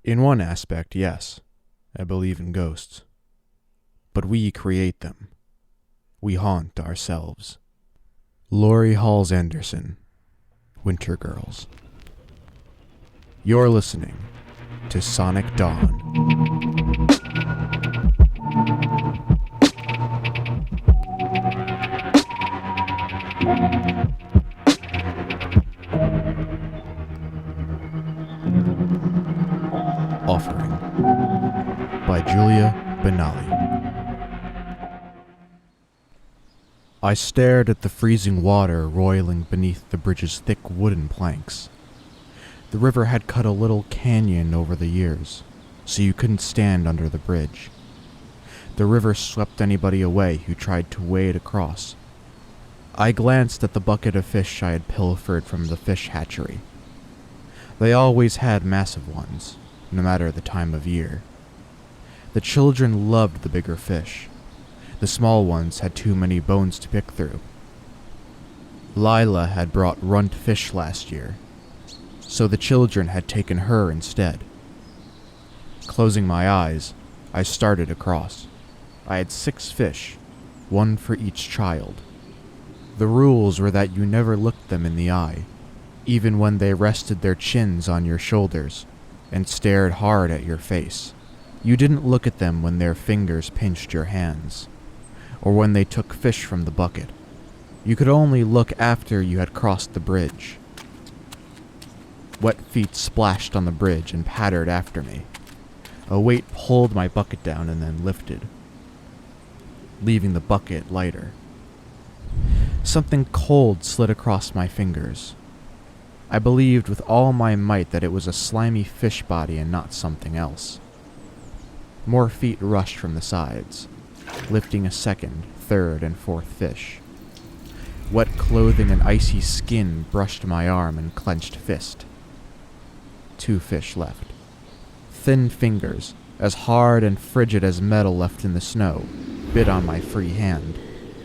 In one aspect, yes, I believe in ghosts. But we create them. We haunt ourselves. Lori Halls Anderson, Winter Girls. You're listening to Sonic Dawn. Offering by Julia Benally. I stared at the freezing water roiling beneath the bridge's thick wooden planks. The river had cut a little canyon over the years, so you couldn't stand under the bridge. The river swept anybody away who tried to wade across. I glanced at the bucket of fish I had pilfered from the fish hatchery. They always had massive ones, no matter the time of year. The children loved the bigger fish. The small ones had too many bones to pick through. Lila had brought runt fish last year, so the children had taken her instead. Closing my eyes, I started across. I had 6 fish, 1 for each child. The rules were that you never looked them in the eye, even when they rested their chins on your shoulders and stared hard at your face. You didn't look at them when their fingers pinched your hands, or when they took fish from the bucket. You could only look after you had crossed the bridge. Wet feet splashed on the bridge and pattered after me. A weight pulled my bucket down and then lifted, leaving the bucket lighter. Something cold slid across my fingers. I believed with all my might that it was a slimy fish body and not something else. More feet rushed from the sides, lifting a second, third, and fourth fish. Wet clothing and icy skin brushed my arm and clenched fist. 2 fish left. Thin fingers, as hard and frigid as metal left in the snow, bit on my free hand.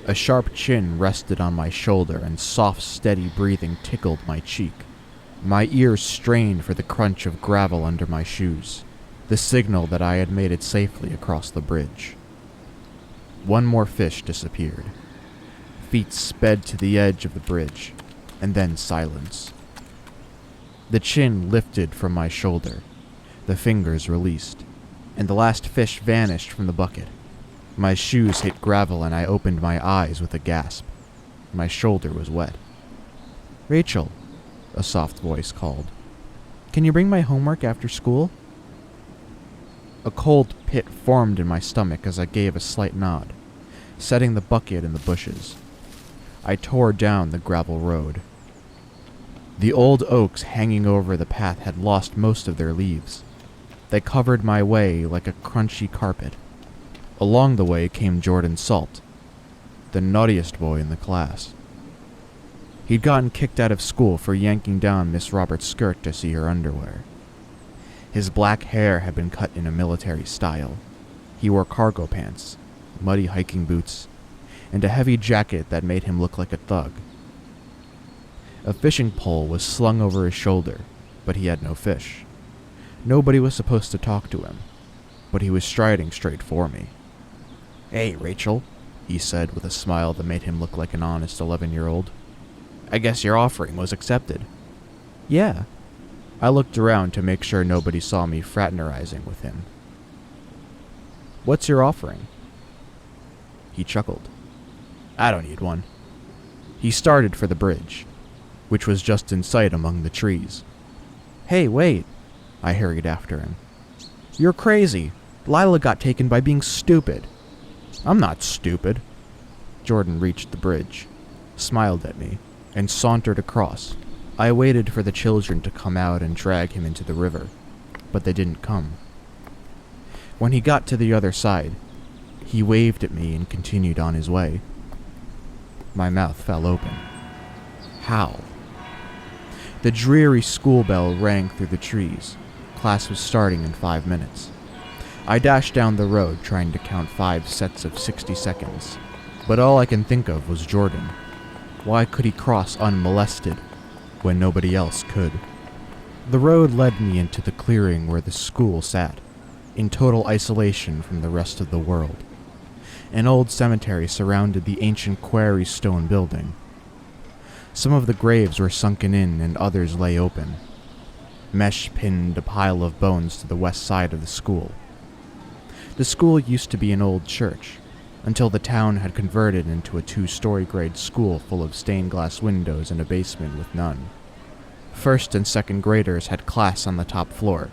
A sharp chin rested on my shoulder and soft, steady breathing tickled my cheek. My ears strained for the crunch of gravel under my shoes, the signal that I had made it safely across the bridge. 1 more fish disappeared. Feet sped to the edge of the bridge, and then silence. The chin lifted from my shoulder, the fingers released, and the last fish vanished from the bucket. My shoes hit gravel and I opened my eyes with a gasp. My shoulder was wet. "Rachel," a soft voice called. "Can you bring my homework after school?" A cold pit formed in my stomach as I gave a slight nod, setting the bucket in the bushes. I tore down the gravel road. The old oaks hanging over the path had lost most of their leaves. They covered my way like a crunchy carpet. Along the way came Jordan Salt, the naughtiest boy in the class. He'd gotten kicked out of school for yanking down Miss Roberts' skirt to see her underwear. His black hair had been cut in a military style. He wore cargo pants, muddy hiking boots, and a heavy jacket that made him look like a thug. A fishing pole was slung over his shoulder, but he had no fish. Nobody was supposed to talk to him, but he was striding straight for me. "Hey, Rachel," he said with a smile that made him look like an honest 11-year-old. "I guess your offering was accepted." "Yeah." I looked around to make sure nobody saw me fraternizing with him. "What's your offering?" He chuckled. "I don't need one." He started for the bridge, which was just in sight among the trees. "Hey, wait," I hurried after him. "You're crazy. Lila got taken by being stupid." "I'm not stupid." Jordan reached the bridge, smiled at me, and sauntered across. I waited for the children to come out and drag him into the river, but they didn't come. When he got to the other side, he waved at me and continued on his way. My mouth fell open. How? The dreary school bell rang through the trees. Class was starting in 5 minutes. I dashed down the road trying to count 5 sets of 60 seconds, but all I can think of was Jordan. Why could he cross unmolested when nobody else could? The road led me into the clearing where the school sat, in total isolation from the rest of the world. An old cemetery surrounded the ancient quarry stone building. Some of the graves were sunken in and others lay open. Mesh pinned a pile of bones to the west side of the school. The school used to be an old church, until the town had converted into a 2-story grade school full of stained glass windows and a basement with none. First and second graders had class on the top floor.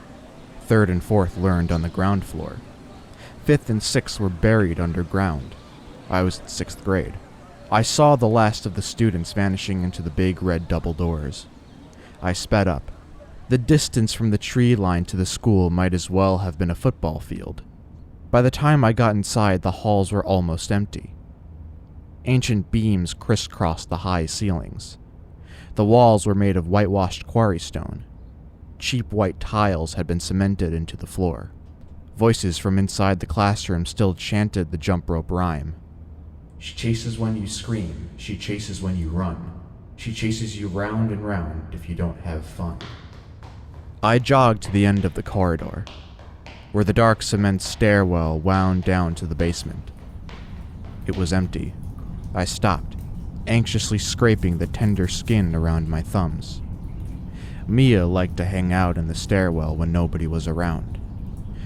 Third and fourth learned on the ground floor. Fifth and sixth were buried underground. I was in 6th grade. I saw the last of the students vanishing into the big red double doors. I sped up. The distance from the tree line to the school might as well have been a football field. By the time I got inside, the halls were almost empty. Ancient beams crisscrossed the high ceilings. The walls were made of whitewashed quarry stone. Cheap white tiles had been cemented into the floor. Voices from inside the classroom still chanted the jump rope rhyme. She chases when you scream, she chases when you run. She chases you round and round if you don't have fun. I jogged to the end of the corridor, where the dark cement stairwell wound down to the basement. It was empty. I stopped, anxiously scraping the tender skin around my thumbs. Mia liked to hang out in the stairwell when nobody was around.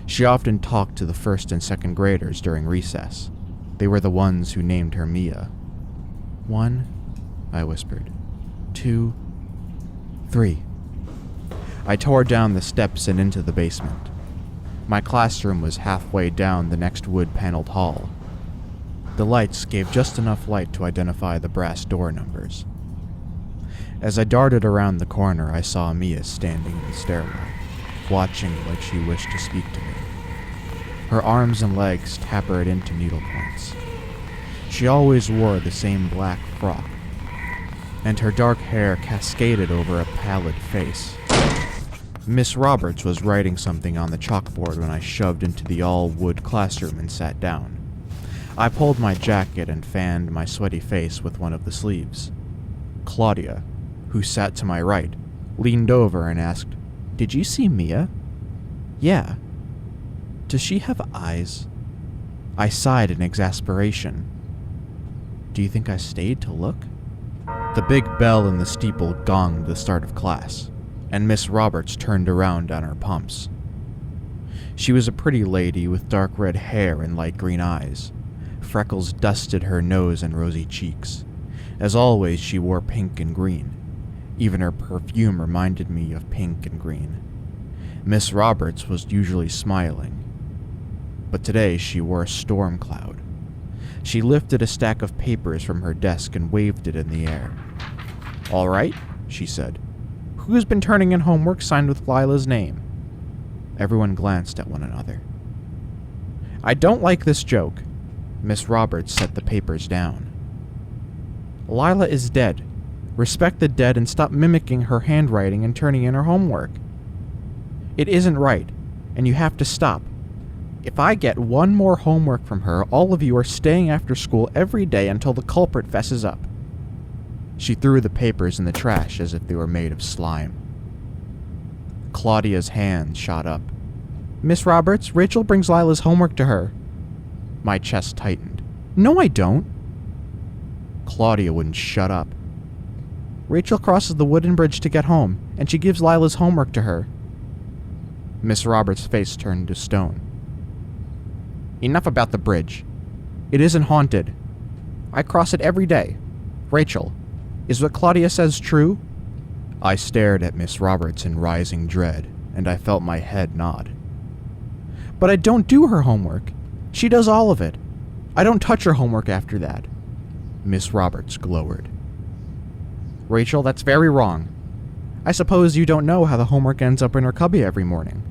She often talked to the first and second graders during recess. They were the ones who named her Mia. 1, I whispered. 2, 3. I tore down the steps and into the basement. My classroom was halfway down the next wood-paneled hall. The lights gave just enough light to identify the brass door numbers. As I darted around the corner, I saw Mia standing in the stairwell, watching like she wished to speak to me. Her arms and legs tapered into needlepoints. She always wore the same black frock, and her dark hair cascaded over a pallid face. Miss Roberts was writing something on the chalkboard when I shoved into the all-wood classroom and sat down. I pulled my jacket and fanned my sweaty face with one of the sleeves. Claudia, who sat to my right, leaned over and asked, "Did you see Mia?" "Yeah." "Does she have eyes?" I sighed in exasperation. "Do you think I stayed to look?" The big bell in the steeple gonged the start of class, and Miss Roberts turned around on her pumps. She was a pretty lady with dark red hair and light green eyes. Freckles dusted her nose and rosy cheeks. As always, she wore pink and green. Even her perfume reminded me of pink and green. Miss Roberts was usually smiling, but today she wore a storm cloud. She lifted a stack of papers from her desk and waved it in the air. "All right," she said. "Who's been turning in homework signed with Lila's name?" Everyone glanced at one another. "I don't like this joke." Miss Roberts set the papers down. "Lila is dead. Respect the dead and stop mimicking her handwriting and turning in her homework. It isn't right, and you have to stop. If I get one more homework from her, all of you are staying after school every day until the culprit fesses up." She threw the papers in the trash as if they were made of slime. Claudia's hand shot up. "Miss Roberts, Rachel brings Lila's homework to her." My chest tightened. "No, I don't." Claudia wouldn't shut up. "Rachel crosses the wooden bridge to get home, and she gives Lila's homework to her." Miss Roberts' face turned to stone. "Enough about the bridge. It isn't haunted. I cross it every day. Rachel, is what Claudia says true?" I stared at Miss Roberts in rising dread, and I felt my head nod. "But I don't do her homework. She does all of it. I don't touch her homework after that." Miss Roberts glowered. "Rachel, that's very wrong. I suppose you don't know how the homework ends up in her cubby every morning."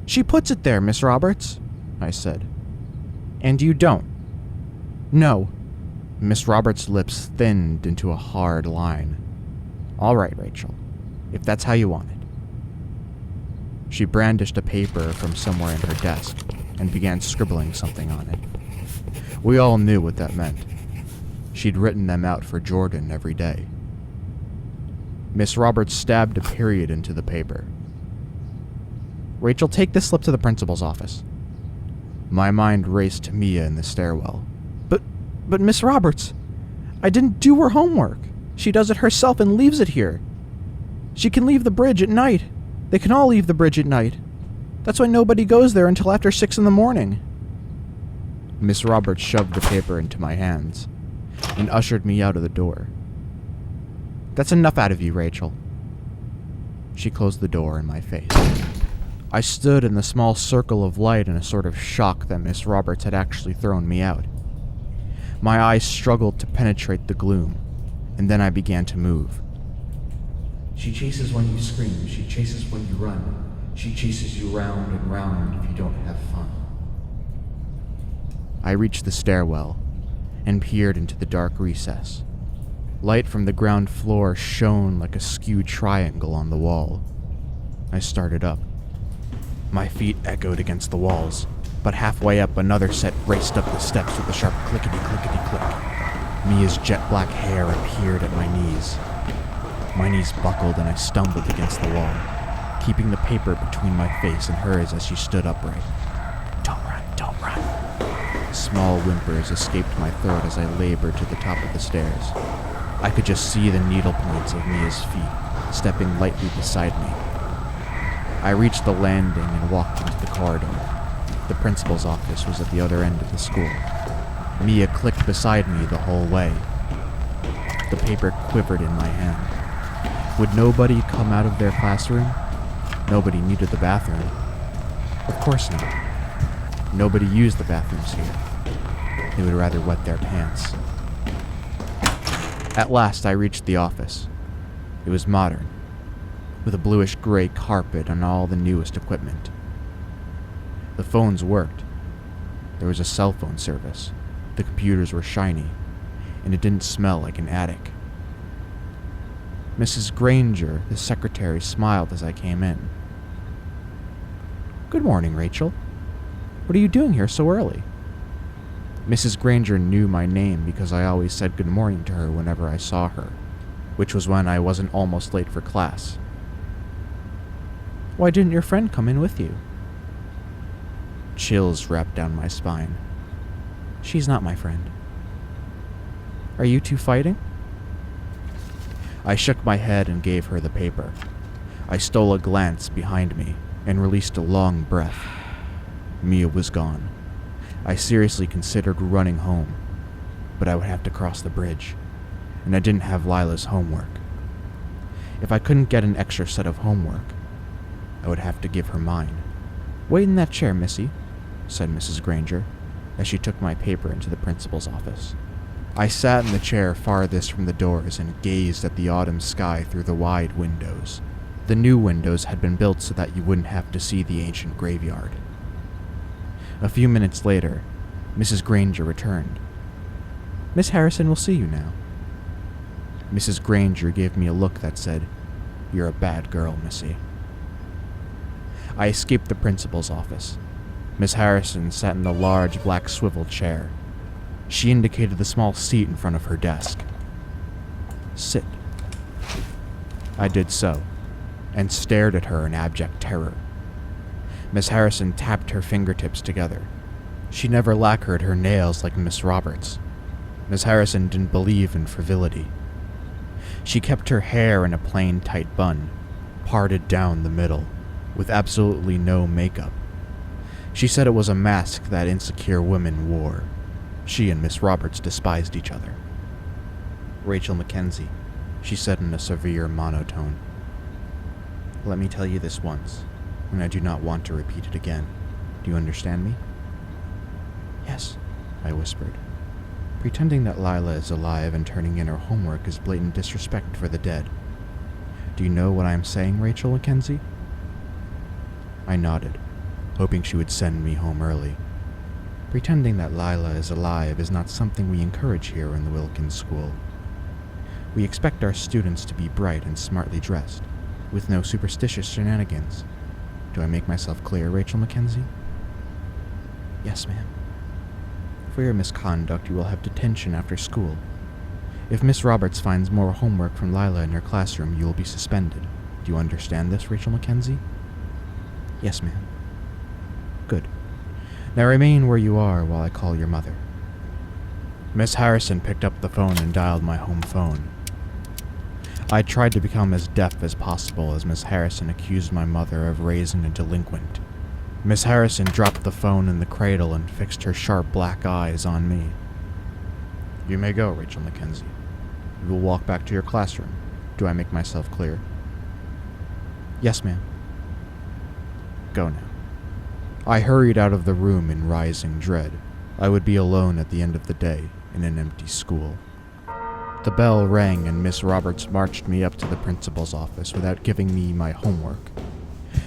"She puts it there, Miss Roberts," I said. "And you don't?" "No." Miss Roberts' lips thinned into a hard line. "All right, Rachel, if that's how you want it." She brandished a paper from somewhere in her desk and began scribbling something on it. We all knew what that meant. She'd written them out for Jordan every day. Miss Roberts stabbed a period into the paper. "Rachel, take this slip to the principal's office." My mind raced to Mia in the stairwell. But Miss Roberts, I didn't do her homework. She does it herself and leaves it here. She can leave the bridge at night. They can all leave the bridge at night. That's why nobody goes there until after 6 in the morning." Miss Roberts shoved the paper into my hands and ushered me out of the door. "That's enough out of you, Rachel." She closed the door in my face. I stood in the small circle of light in a sort of shock that Miss Roberts had actually thrown me out. My eyes struggled to penetrate the gloom, and then I began to move. "She chases when you scream, she chases when you run, she chases you round and round if you don't have fun." I reached the stairwell and peered into the dark recess. Light from the ground floor shone like a skewed triangle on the wall. I started up. My feet echoed against the walls, but halfway up another set raced up the steps with a sharp clickety-clickety-click. Mia's jet-black hair appeared at my knees. My knees buckled and I stumbled against the wall, keeping the paper between my face and hers as she stood upright. "Don't run, don't run." Small whimpers escaped my throat as I labored to the top of the stairs. I could just see the needle points of Mia's feet, stepping lightly beside me. I reached the landing and walked into the corridor. The principal's office was at the other end of the school. Mia clicked beside me the whole way. The paper quivered in my hand. Would nobody come out of their classroom? Nobody needed the bathroom. Of course not. Nobody used the bathrooms here. They would rather wet their pants. At last I reached the office. It was modern, with a bluish-gray carpet and all the newest equipment. The phones worked. There was a cell phone service. The computers were shiny, and it didn't smell like an attic. Mrs. Granger, the secretary, smiled as I came in. "Good morning, Rachel. What are you doing here so early?" Mrs. Granger knew my name because I always said good morning to her whenever I saw her, which was when I wasn't almost late for class. "Why didn't your friend come in with you?" Chills wrapped down my spine. "She's not my friend." "Are you two fighting?" I shook my head and gave her the paper. I stole a glance behind me and released a long breath. Mia was gone. I seriously considered running home, but I would have to cross the bridge, and I didn't have Lila's homework. If I couldn't get an extra set of homework, I would have to give her mine. "Wait in that chair, Missy," said Mrs. Granger, as she took my paper into the principal's office. I sat in the chair farthest from the doors and gazed at the autumn sky through the wide windows. The new windows had been built so that you wouldn't have to see the ancient graveyard. A few minutes later, Mrs. Granger returned. "Miss Harrison will see you now." Mrs. Granger gave me a look that said, "You're a bad girl, Missy." I escaped the principal's office. Miss Harrison sat in the large black swivel chair. She indicated the small seat in front of her desk. "Sit." I did so, and stared at her in abject terror. Miss Harrison tapped her fingertips together. She never lacquered her nails like Miss Roberts. Miss Harrison didn't believe in frivolity. She kept her hair in a plain tight bun, parted down the middle, with absolutely no makeup. She said it was a mask that insecure women wore. She and Miss Roberts despised each other. "Rachel Mackenzie," she said in a severe monotone. "Let me tell you this once, and I do not want to repeat it again. Do you understand me?" "Yes," I whispered. "Pretending that Lila is alive and turning in her homework is blatant disrespect for the dead. Do you know what I am saying, Rachel Mackenzie?" I nodded, hoping she would send me home early. "Pretending that Lila is alive is not something we encourage here in the Wilkins School. We expect our students to be bright and smartly dressed, with no superstitious shenanigans. Do I make myself clear, Rachel Mackenzie?" "Yes, ma'am." "For your misconduct, you will have detention after school. If Miss Roberts finds more homework from Lila in your classroom, you will be suspended. Do you understand this, Rachel Mackenzie? Yes, ma'am. Good. Now remain where you are while I call your mother. Miss Harrison picked up the phone and dialed my home phone. I tried to become as deaf as possible as Miss Harrison accused my mother of raising a delinquent. Miss Harrison dropped the phone in the cradle and fixed her sharp black eyes on me. You may go, Rachel Mackenzie. You will walk back to your classroom. Do I make myself clear? Yes, ma'am. Go now. I hurried out of the room in rising dread. I would be alone at the end of the day in an empty school. The bell rang and Miss Roberts marched me up to the principal's office without giving me my homework.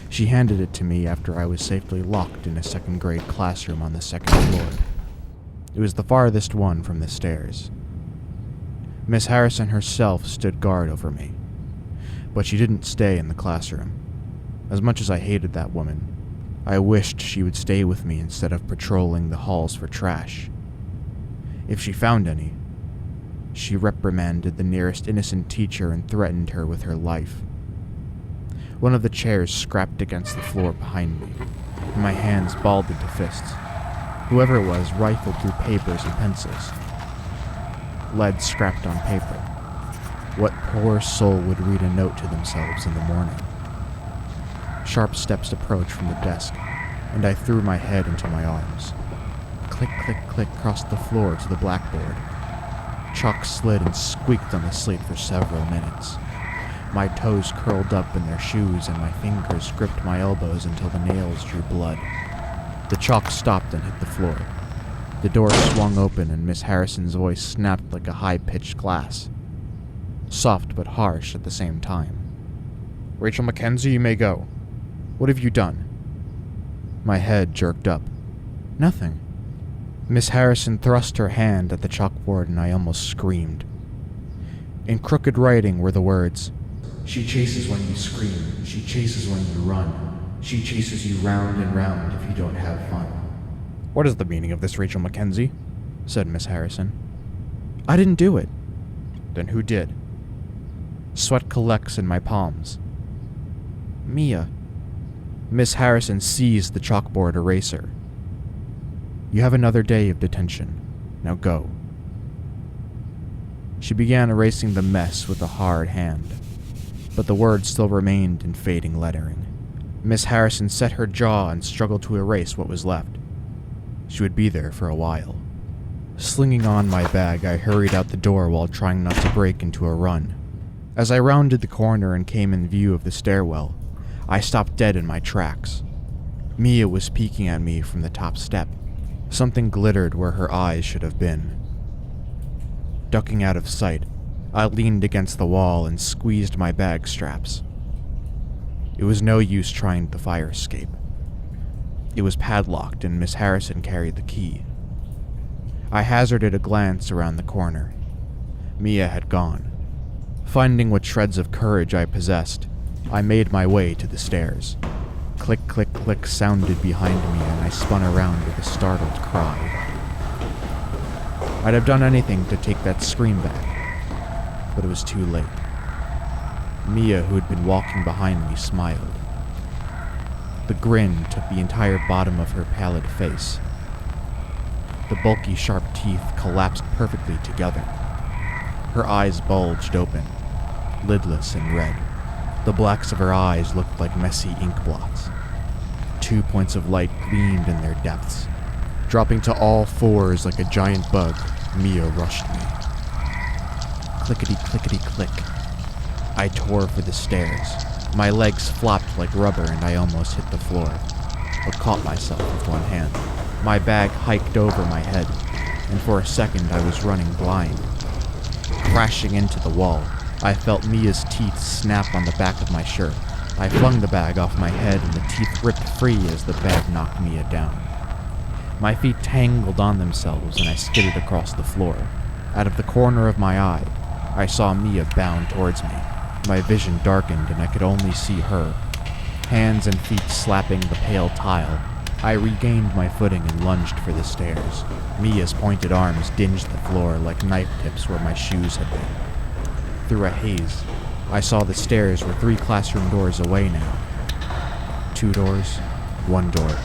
She handed it to me after I was safely locked in a second-grade classroom on the second floor. It was the farthest one from the stairs. Miss Harrison herself stood guard over me, but she didn't stay in the classroom. As much as I hated that woman, I wished she would stay with me instead of patrolling the halls for trash. If she found any, she reprimanded the nearest innocent teacher and threatened her with her life. One of the chairs scrapped against the floor behind me, and my hands balled into fists. Whoever it was rifled through papers and pencils. Lead scrapped on paper. What poor soul would read a note to themselves in the morning? Sharp steps approached from the desk, and I threw my head into my arms. Click, click, click crossed the floor to the blackboard. Chalk slid and squeaked on the slate for several minutes. My toes curled up in their shoes and my fingers gripped my elbows until the nails drew blood. The chalk stopped and hit the floor. The door swung open and Miss Harrison's voice snapped like a high-pitched glass. Soft but harsh at the same time. Rachel Mackenzie, you may go. What have you done? My head jerked up. Nothing. Miss Harrison thrust her hand at the chalkboard and I almost screamed. In crooked writing were the words, "She chases when you scream, she chases when you run, she chases you round and round if you don't have fun." What is the meaning of this, Rachel Mackenzie? Said Miss Harrison. I didn't do it. Then who did? Sweat collects in my palms. Mia. Miss Harrison seized the chalkboard eraser. You have another day of detention. Now go. She began erasing the mess with a hard hand, but the words still remained in fading lettering. Miss Harrison set her jaw and struggled to erase what was left. She would be there for a while. Slinging on my bag, I hurried out the door while trying not to break into a run. As I rounded the corner and came in view of the stairwell, I stopped dead in my tracks. Mia was peeking at me from the top step. Something glittered where her eyes should have been. Ducking out of sight, I leaned against the wall and squeezed my bag straps. It was no use trying the fire escape. It was padlocked and Miss Harrison carried the key. I hazarded a glance around the corner. Mia had gone. Finding what shreds of courage I possessed, I made my way to the stairs. Click, click, click sounded behind me and I spun around with a startled cry. I'd have done anything to take that scream back, but it was too late. Mia, who had been walking behind me, smiled. The grin took the entire bottom of her pallid face. The bulky, sharp teeth collapsed perfectly together. Her eyes bulged open, lidless and red. The blacks of her eyes looked like messy ink blots. 2 points of light gleamed in their depths. Dropping to all fours like a giant bug, Mia rushed me. Clickety-clickety-click. I tore for the stairs. My legs flopped like rubber and I almost hit the floor, but caught myself with one hand. My bag hiked over my head, and for a second I was running blind. Crashing into the wall, I felt Mia's teeth snap on the back of my shirt. I flung the bag off my head and the teeth ripped free as the bag knocked Mia down. My feet tangled on themselves and I skidded across the floor. Out of the corner of my eye, I saw Mia bound towards me. My vision darkened and I could only see her, hands and feet slapping the pale tile, I regained my footing and lunged for the stairs. Mia's pointed arms dinged the floor like knife tips where my shoes had been. Through a haze, I saw the stairs were 3 classroom doors away now. 2 doors, 1 door.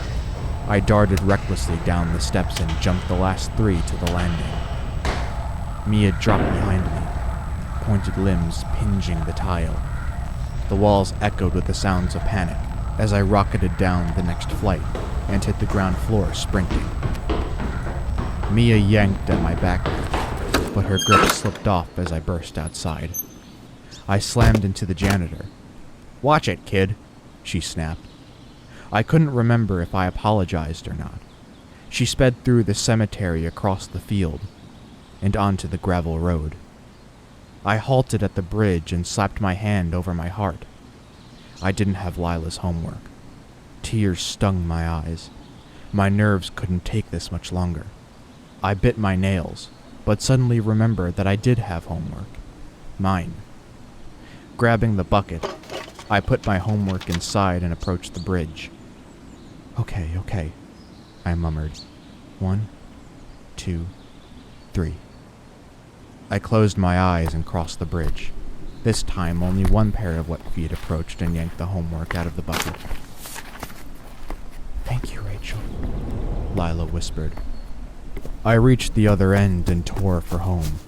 I darted recklessly down the steps and jumped the last 3 to the landing. Mia dropped behind me, pointed limbs pinching the tile. The walls echoed with the sounds of panic as I rocketed down the next flight and hit the ground floor sprinting. Mia yanked at my back, but her grip slipped off as I burst outside. I slammed into the janitor. "Watch it, kid," she snapped. I couldn't remember if I apologized or not. She sped through the cemetery across the field and onto the gravel road. I halted at the bridge and slapped my hand over my heart. I didn't have Lila's homework. Tears stung my eyes. My nerves couldn't take this much longer. I bit my nails, but suddenly remembered that I did have homework. Mine. Grabbing the bucket, I put my homework inside and approached the bridge. Okay, I murmured. 1, 2, 3. I closed my eyes and crossed the bridge. This time, only one pair of wet feet approached and yanked the homework out of the bucket. "Thank you, Rachel," Lila whispered. I reached the other end and tore for home.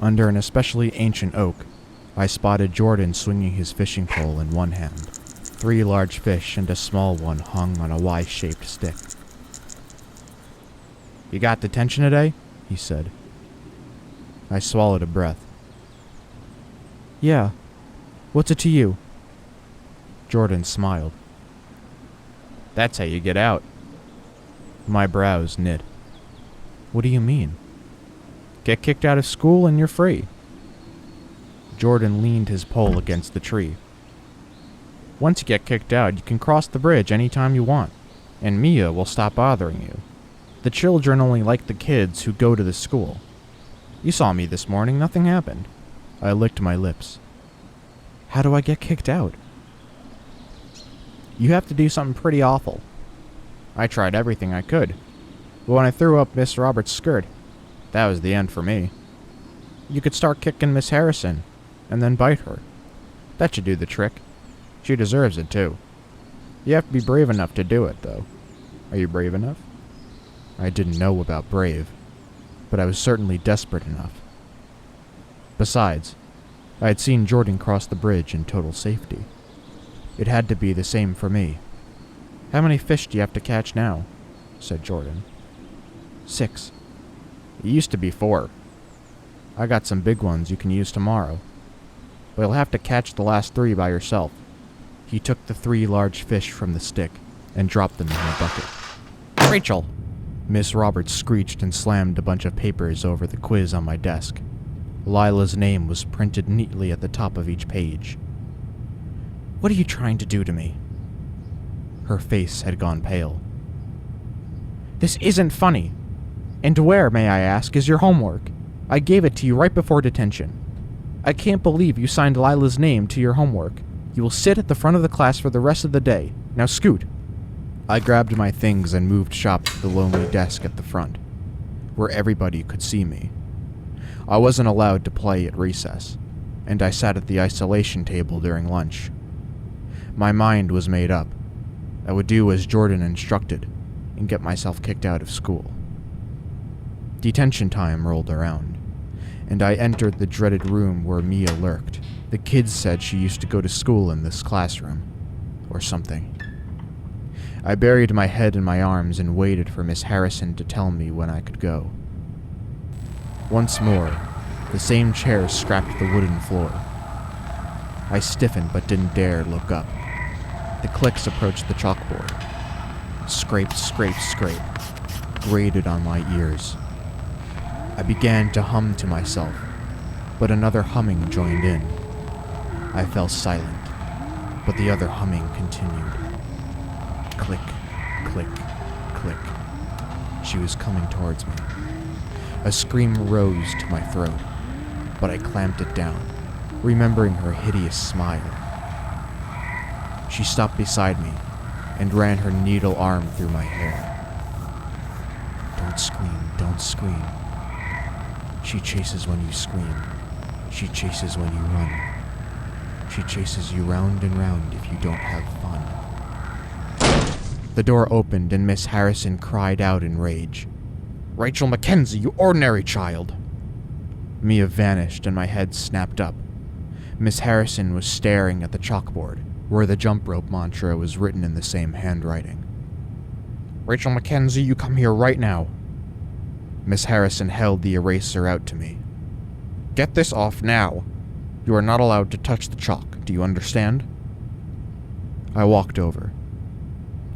Under an especially ancient oak, I spotted Jordan swinging his fishing pole in one hand. 3 large fish and a small one hung on a Y-shaped stick. "You got detention today?" he said. I swallowed a breath. "Yeah. What's it to you?" Jordan smiled. "That's how you get out." My brows knit. "What do you mean?" "Get kicked out of school and you're free." Jordan leaned his pole against the tree. "Once you get kicked out, you can cross the bridge any time you want, and Mia will stop bothering you. The children only like the kids who go to the school. You saw me this morning, nothing happened." I licked my lips. "How do I get kicked out?" "You have to do something pretty awful. I tried everything I could, but when I threw up Miss Roberts' skirt, that was the end for me. You could start kicking Miss Harrison, and then bite her. That should do the trick. She deserves it, too. You have to be brave enough to do it, though. Are you brave enough?" I didn't know about brave, but I was certainly desperate enough. Besides, I had seen Jordan cross the bridge in total safety. It had to be the same for me. "How many fish do you have to catch now?" said Jordan. 6. "It used to be 4. I got some big ones you can use tomorrow. But you'll have to catch the last 3 by yourself." He took the 3 large fish from the stick and dropped them in the bucket. "Rachel!" Miss Roberts screeched and slammed a bunch of papers over the quiz on my desk. Lila's name was printed neatly at the top of each page. "What are you trying to do to me?" Her face had gone pale. "This isn't funny. And where, may I ask, is your homework? I gave it to you right before detention. I can't believe you signed Lila's name to your homework. You will sit at the front of the class for the rest of the day. Now scoot." I grabbed my things and moved shop to the lonely desk at the front, where everybody could see me. I wasn't allowed to play at recess, and I sat at the isolation table during lunch. My mind was made up. I would do as Jordan instructed and get myself kicked out of school. Detention time rolled around, and I entered the dreaded room where Mia lurked. The kids said she used to go to school in this classroom, or something. I buried my head in my arms and waited for Miss Harrison to tell me when I could go. Once more, the same chair scrapped the wooden floor. I stiffened but didn't dare look up. The clicks approached the chalkboard. Scrape, scrape, scrape, grated on my ears. I began to hum to myself, but another humming joined in. I fell silent, but the other humming continued. Click, click, click. She was coming towards me. A scream rose to my throat, but I clamped it down, remembering her hideous smile. She stopped beside me, and ran her needle arm through my hair. Don't scream, don't scream. She chases when you scream. She chases when you run. She chases you round and round if you don't have fun. The door opened and Miss Harrison cried out in rage. Rachel Mackenzie, you ordinary child! Mia vanished and my head snapped up. Miss Harrison was staring at the chalkboard, where the jump rope mantra was written in the same handwriting. Rachel Mackenzie, you come here right now. Miss Harrison held the eraser out to me. Get this off now. You are not allowed to touch the chalk, do you understand? I walked over.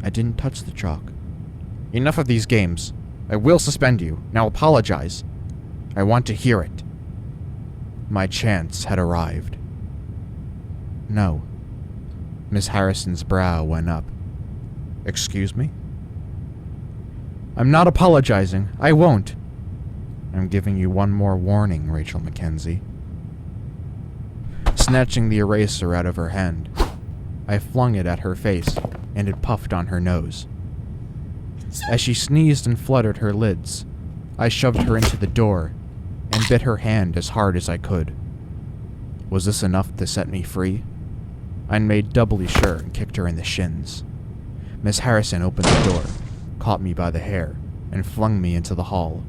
I didn't touch the chalk. Enough of these games. I will suspend you. Now apologize. I want to hear it. My chance had arrived. No. Miss Harrison's brow went up. Excuse me? I'm not apologizing. I won't. I'm giving you one more warning, Rachel Mackenzie. Snatching the eraser out of her hand, I flung it at her face, and it puffed on her nose. As she sneezed and fluttered her lids, I shoved her into the door and bit her hand as hard as I could. Was this enough to set me free? I made doubly sure and kicked her in the shins. Miss Harrison opened the door, caught me by the hair, and flung me into the hall.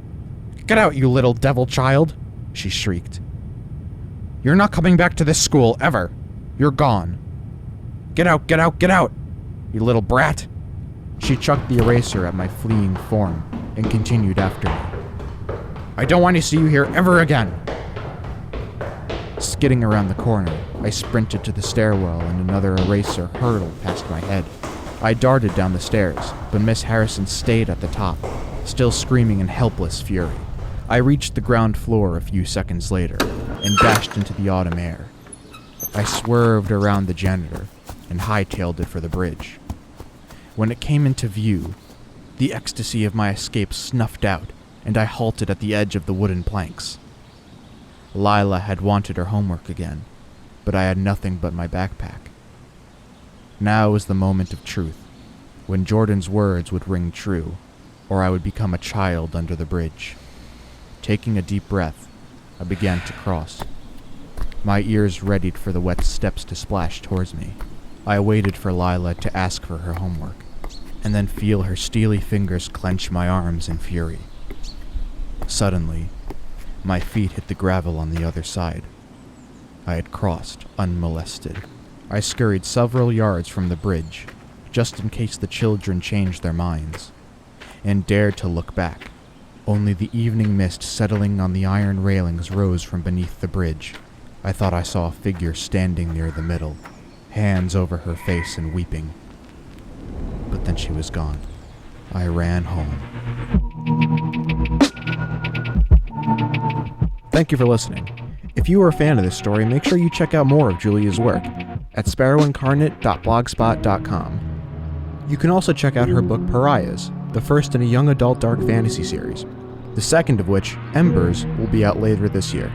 Get out, you little devil child, she shrieked. You're not coming back to this school, ever. You're gone. Get out, get out, get out, you little brat. She chucked the eraser at my fleeing form and continued after me. I don't want to see you here ever again. Skidding around the corner, I sprinted to the stairwell and another eraser hurtled past my head. I darted down the stairs, but Miss Harrison stayed at the top, still screaming in helpless fury. I reached the ground floor a few seconds later and dashed into the autumn air. I swerved around the janitor and hightailed it for the bridge. When it came into view, the ecstasy of my escape snuffed out, and I halted at the edge of the wooden planks. Lila had wanted her homework again, but I had nothing but my backpack. Now was the moment of truth, when Jordan's words would ring true, or I would become a child under the bridge. Taking a deep breath, I began to cross. My ears readied for the wet steps to splash towards me. I waited for Lila to ask for her homework, and then feel her steely fingers clench my arms in fury. Suddenly, my feet hit the gravel on the other side. I had crossed unmolested. I scurried several yards from the bridge, just in case the children changed their minds, and dared to look back. Only the evening mist settling on the iron railings rose from beneath the bridge. I thought I saw a figure standing near the middle, hands over her face and weeping. But then she was gone. I ran home. Thank you for listening. If you are a fan of this story, make sure you check out more of Julia's work at sparrowincarnate.blogspot.com. You can also check out her book Pariahs, the first in a young adult dark fantasy series, the second of which, Embers, will be out later this year.